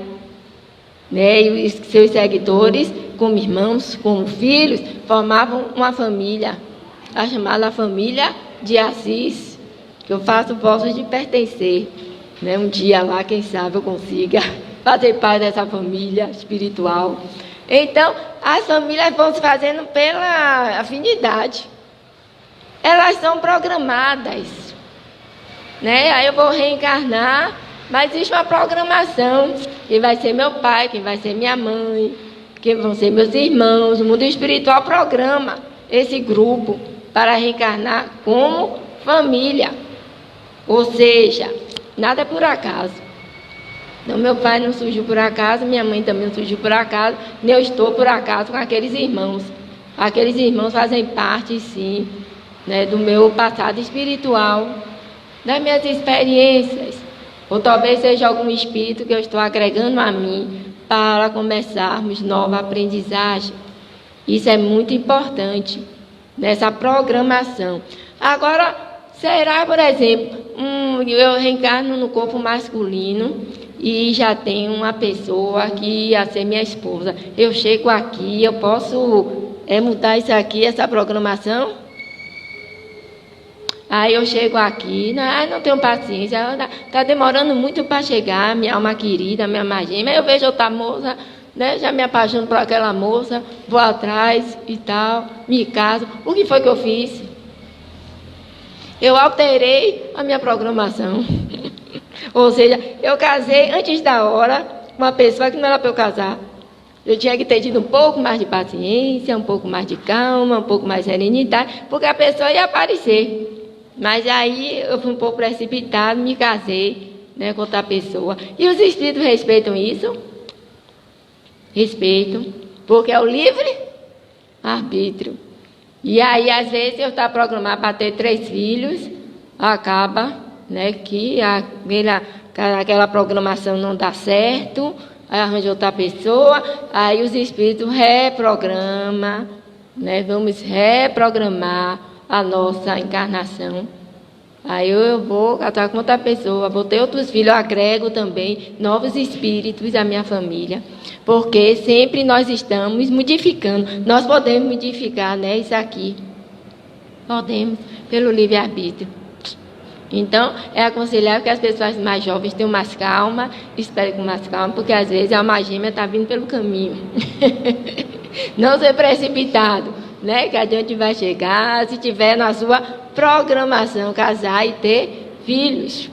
né? E os seus seguidores, como irmãos, como filhos, formavam uma família, a chamada família de Assis, que eu faço votos de pertencer. Né? Um dia lá, quem sabe, eu consiga fazer parte dessa família espiritual. Então, as famílias vão se fazendo pela afinidade. Elas são programadas. Né? Aí eu vou reencarnar, mas existe uma programação. Quem vai ser meu pai, quem vai ser minha mãe, quem vão ser meus irmãos. O mundo espiritual programa esse grupo para reencarnar como família. Ou seja, nada é por acaso. Então, meu pai não surgiu por acaso, minha mãe também não surgiu por acaso, nem eu estou por acaso com aqueles irmãos. Aqueles irmãos fazem parte, sim, né, do meu passado espiritual, das minhas experiências. Ou talvez seja algum espírito que eu estou agregando a mim para começarmos nova aprendizagem. Isso é muito importante, nessa programação. Agora, será, por exemplo, eu reencarno no corpo masculino e já tenho uma pessoa que ia ser minha esposa. Eu chego aqui, eu posso mudar isso aqui, essa programação? Aí eu chego aqui, não tenho paciência, está demorando muito para chegar, minha alma querida, minha alma gêmea. Eu vejo outra moça, né, já me apaixono por aquela moça, vou atrás e tal, me caso. O que foi que eu fiz? Eu alterei a minha programação. Ou seja, eu casei antes da hora com uma pessoa que não era para eu casar. Eu tinha que ter tido um pouco mais de paciência, um pouco mais de calma, um pouco mais de serenidade, porque a pessoa ia aparecer. Mas aí eu fui um pouco precipitado, me casei, né, com outra pessoa. E os espíritos respeitam isso? Respeitam, porque é o livre arbítrio. E aí, às vezes, eu estava programado para ter 3 filhos, acaba, né, que aquela programação não dá certo, aí arranja outra pessoa, aí os espíritos reprogramam, né, vamos reprogramar a nossa encarnação. Aí eu vou casar com outra pessoa, vou ter outros filhos, eu agrego também novos espíritos à minha família, porque sempre nós estamos modificando, nós podemos modificar, né, isso aqui, podemos, pelo livre-arbítrio. Então, é aconselhável que as pessoas mais jovens tenham mais calma, esperem com mais calma, porque às vezes a alma gêmea está vindo pelo caminho. Não ser precipitado, né? Que a gente vai chegar, se tiver na sua programação, casar e ter filhos.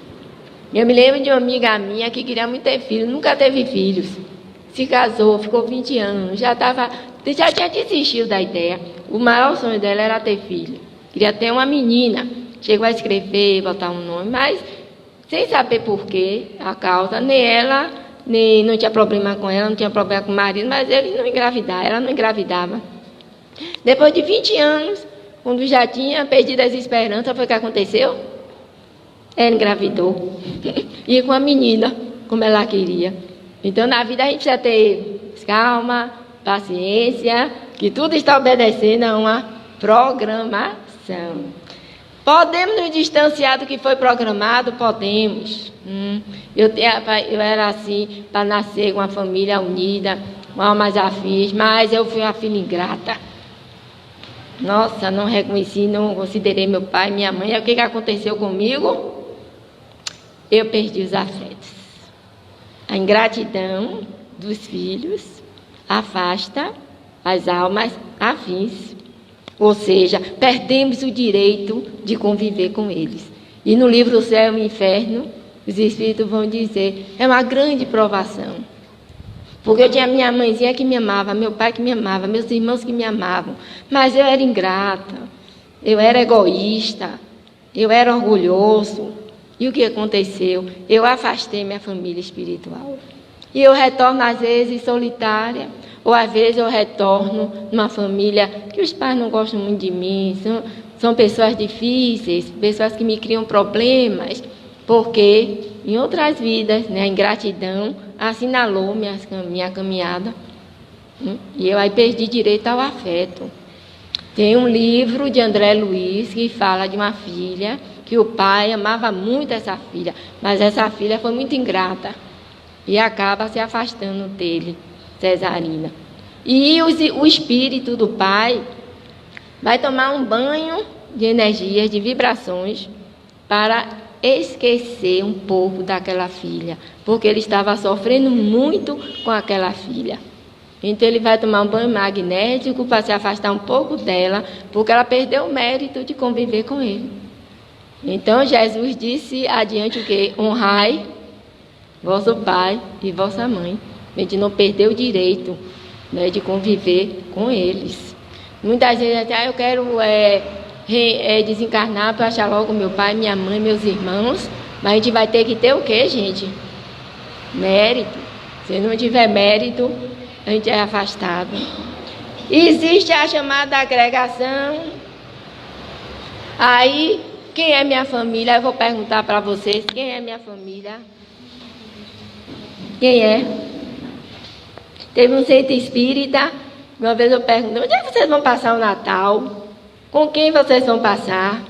Eu me lembro de uma amiga minha que queria muito ter filhos, nunca teve filhos. Se casou, ficou 20 anos, já tinha desistido da ideia. O maior sonho dela era ter filho. Queria ter uma menina. Chegou a escrever, botar um nome, mas sem saber por quê, a causa, nem ela, nem não tinha problema com ela, não tinha problema com o marido, mas ele não engravidava, ela não engravidava. Depois de 20 anos, quando já tinha perdido as esperanças, foi o que aconteceu? Ela engravidou. E com a menina, como ela queria. Então, na vida, a gente precisa ter calma, paciência, que tudo está obedecendo a uma programação. Podemos nos distanciar do que foi programado? Podemos. Eu era assim, para nascer com uma família unida, com almas afins, mas eu fui uma filha ingrata. Nossa, não reconheci, não considerei meu pai, minha mãe. E o que aconteceu comigo? Eu perdi os afetos. A ingratidão dos filhos afasta as almas afins. Ou seja, perdemos o direito de conviver com eles. E no livro O Céu e o Inferno, os espíritos vão dizer, é uma grande provação. Porque eu tinha minha mãezinha que me amava, meu pai que me amava, meus irmãos que me amavam. Mas eu era ingrata, eu era egoísta, eu era orgulhoso. E o que aconteceu? Eu afastei minha família espiritual. E eu retorno, às vezes, solitária. Ou às vezes eu retorno numa família que os pais não gostam muito de mim, são pessoas difíceis, pessoas que me criam problemas, porque em outras vidas, né, a ingratidão assinalou minha caminhada, e eu aí perdi direito ao afeto. Tem um livro de André Luiz que fala de uma filha, que o pai amava muito essa filha, mas essa filha foi muito ingrata, e acaba se afastando dele. Cesarina. E o espírito do pai vai tomar um banho de energias, de vibrações, para esquecer um pouco daquela filha, porque ele estava sofrendo muito com aquela filha. Então ele vai tomar um banho magnético para se afastar um pouco dela, porque ela perdeu o mérito de conviver com ele. Então Jesus disse adiante o quê? Honrai vosso pai e vossa mãe. A gente não perdeu o direito, né, de conviver com eles. Muitas vezes até eu quero desencarnar para achar logo meu pai, minha mãe, meus irmãos, mas a gente vai ter que ter o quê, gente? Mérito. Se não tiver mérito, a gente é afastado. Existe a chamada agregação. Aí, quem é minha família? Eu vou perguntar para vocês, quem é minha família? Quem é? Teve um centro espírita, uma vez eu perguntei, onde é que vocês vão passar o Natal? Com quem vocês vão passar?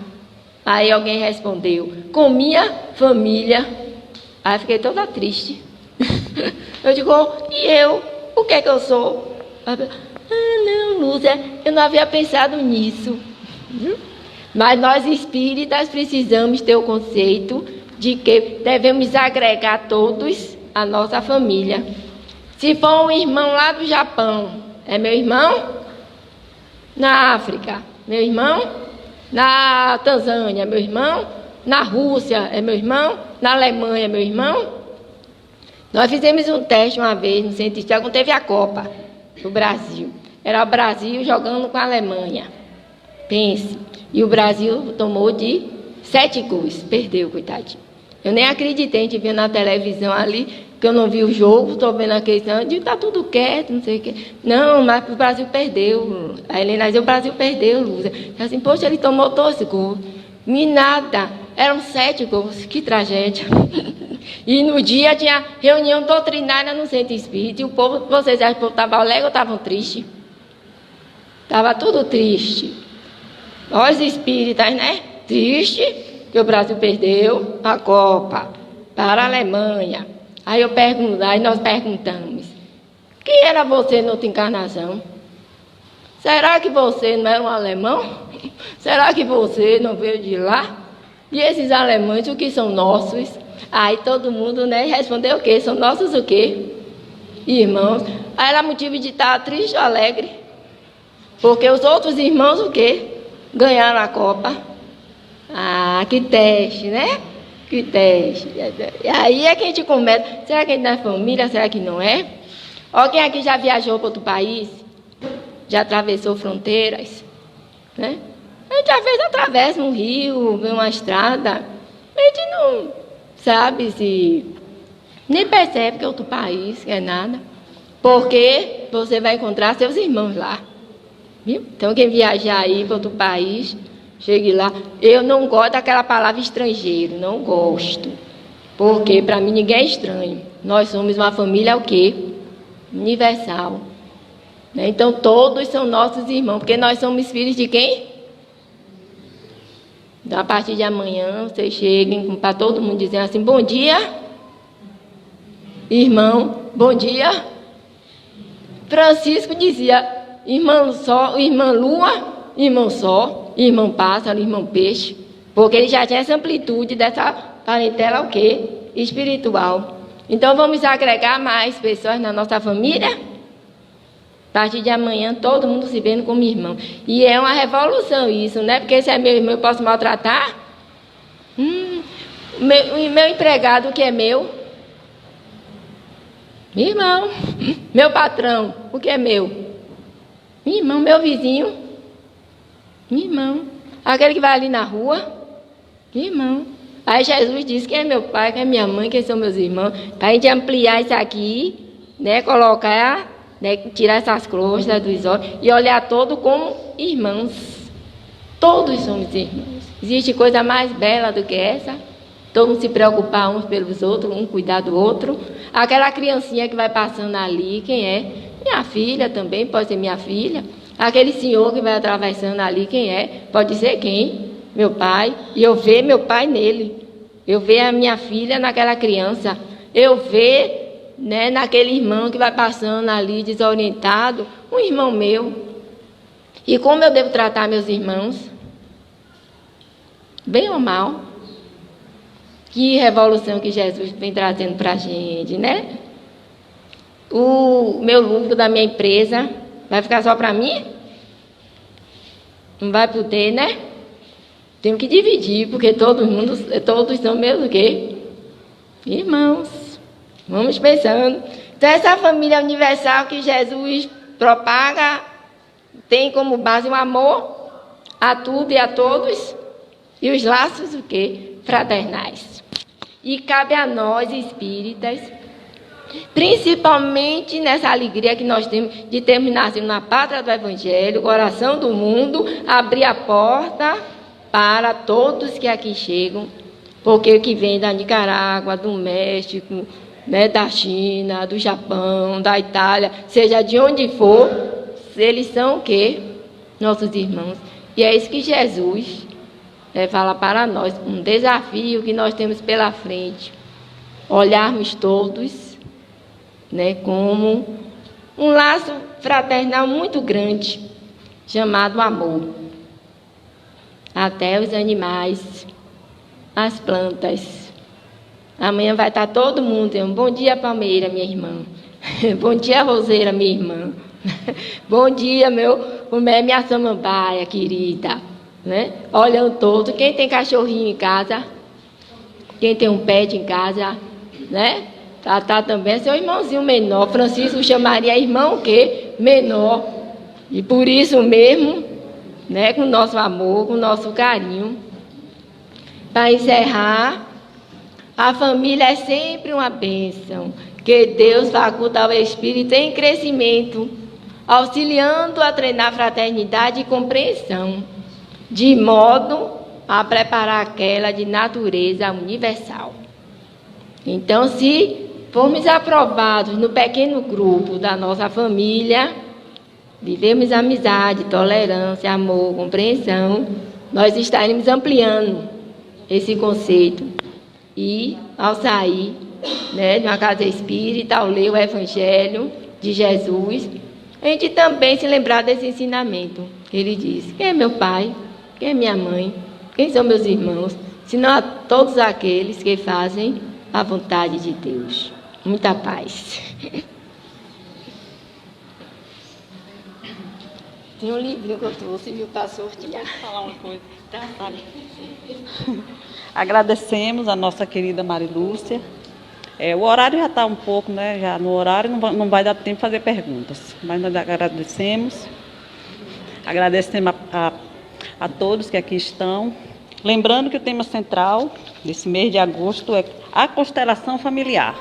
Aí alguém respondeu, com minha família. Aí eu fiquei toda triste. Eu digo, e eu? O que é que eu sou? Não, Lúcia, eu não havia pensado nisso. Mas nós espíritas precisamos ter o conceito de que devemos agregar todos a nossa família. Se for um irmão lá do Japão, é meu irmão? Na África, meu irmão? Na Tanzânia, meu irmão? Na Rússia, é meu irmão? Na Alemanha, é meu irmão? Nós fizemos um teste uma vez no centro espírita, quando teve a Copa do Brasil. Era o Brasil jogando com a Alemanha. Pense. E o Brasil tomou de 7 gols, perdeu, coitadinho. Eu nem acreditei, a gente via na televisão ali, que eu não vi o jogo, estou vendo a questão, de tá tudo quieto, não sei o quê. Não, mas o Brasil perdeu. A Helena dizia, o Brasil perdeu, Lúcia. Eu assim, poxa, ele tomou 12 gols. E nada, eram 7 gols, que tragédia. E no dia tinha reunião doutrinária no Centro Espírita, e o povo, vocês acham que o povo estava alegre ou estavam tristes? Estava tudo triste. Nós espíritas, né? Triste, que o Brasil perdeu a Copa para a Alemanha. Aí nós perguntamos, quem era você na outra encarnação? Será que você não era um alemão? Será que você não veio de lá? E esses alemães, o que são nossos? Aí todo mundo, né, respondeu o quê? São nossos o quê? Irmãos. Aí era motivo de estar triste ou alegre? Porque os outros irmãos o quê? Ganharam a Copa. Ah, que teste, né? Que teste. E aí é que a gente começa. Será que a gente não é família? Será que não é? Alguém aqui já viajou para outro país? Já atravessou fronteiras? Né? A gente às vezes atravessa um rio, vê uma estrada. A gente não sabe se... Nem percebe que é outro país, que é nada. Porque você vai encontrar seus irmãos lá. Viu? Então quem viajar aí para outro país... Chegue lá, eu não gosto daquela palavra estrangeiro, não gosto. Porque para mim ninguém é estranho. Nós somos uma família o quê? Universal. Então todos são nossos irmãos, porque nós somos filhos de quem? Então a partir de amanhã vocês cheguem para todo mundo dizendo assim, bom dia, irmão, bom dia. Francisco dizia, irmã Lua, irmão Sol, irmão Pássaro, irmão Peixe, porque ele já tinha essa amplitude dessa parentela o quê? Espiritual. Então vamos agregar mais pessoas na nossa família? A partir de amanhã todo mundo se vendo como irmão. E é uma revolução isso, né? Porque se é meu irmão eu posso maltratar? Meu empregado o que é meu? Irmão. Meu patrão o que é meu? Irmão, meu vizinho? Irmão. Aquele que vai ali na rua? Irmão. Aí Jesus disse quem é meu pai, quem é minha mãe, quem são meus irmãos. Para a gente ampliar isso aqui, né? Colocar, né? Tirar essas crostas dos olhos e olhar todos como irmãos. Todos somos irmãos. Existe coisa mais bela do que essa? Todo mundo se preocupar uns pelos outros, um cuidar do outro. Aquela criancinha que vai passando ali, quem é? Minha filha também, pode ser minha filha. Aquele senhor que vai atravessando ali, quem é? Pode ser quem? Meu pai. E eu ver meu pai nele. Eu ver a minha filha naquela criança. Eu ver, né, naquele irmão que vai passando ali desorientado, um irmão meu. E como eu devo tratar meus irmãos? Bem ou mal? Que revolução que Jesus vem trazendo para a gente, né? O meu lucro da minha empresa vai ficar só para mim? Não vai poder, né? Temos que dividir, porque todos são meus o quê? Irmãos. Vamos pensando. Então, essa família universal que Jesus propaga tem como base o amor a tudo e a todos e os laços o quê? Fraternais. E cabe a nós, espíritas, principalmente nessa alegria que nós temos de termos nascido na pátria do Evangelho, coração do mundo, abrir a porta para todos que aqui chegam, porque o que vem da Nicarágua, do México, né, da China, do Japão, da Itália, seja de onde for, eles são o quê? Nossos irmãos. E é isso que Jesus fala para nós, um desafio que nós temos pela frente, olharmos todos, né, como um laço fraternal muito grande, chamado amor. Até os animais, as plantas. Amanhã vai estar todo mundo dizendo, bom dia, Palmeira, minha irmã. Bom dia, Roseira, minha irmã. Bom dia, minha samambaia querida. Né? Olhando todo. Quem tem cachorrinho em casa? Quem tem um pet em casa? Né? Tatá também é seu irmãozinho menor. Francisco chamaria irmão o quê? Menor. E por isso mesmo, né, com o nosso amor, com o nosso carinho, Para encerrar, a família é sempre uma bênção, que Deus faculta ao espírito em crescimento, auxiliando a treinar fraternidade e compreensão, de modo a preparar aquela de natureza universal. Então, se formos aprovados no pequeno grupo da nossa família, vivemos amizade, tolerância, amor, compreensão, nós estaremos ampliando esse conceito. E, ao sair de uma casa espírita, ao ler o Evangelho de Jesus, a gente também se lembrar desse ensinamento. Ele diz: quem é meu pai? Quem é minha mãe? Quem são meus irmãos? Senão a todos aqueles que fazem a vontade de Deus. Muita paz. Tem um livrinho que eu trouxe, viu, para sortear. Falar uma coisa. Tá, sabe? Agradecemos a nossa querida Marilúcia. O horário já está um pouco, né? Já no horário não vai dar tempo de fazer perguntas. Mas nós agradecemos. Agradecemos a todos que aqui estão. Lembrando que o tema central desse mês de agosto é a constelação familiar.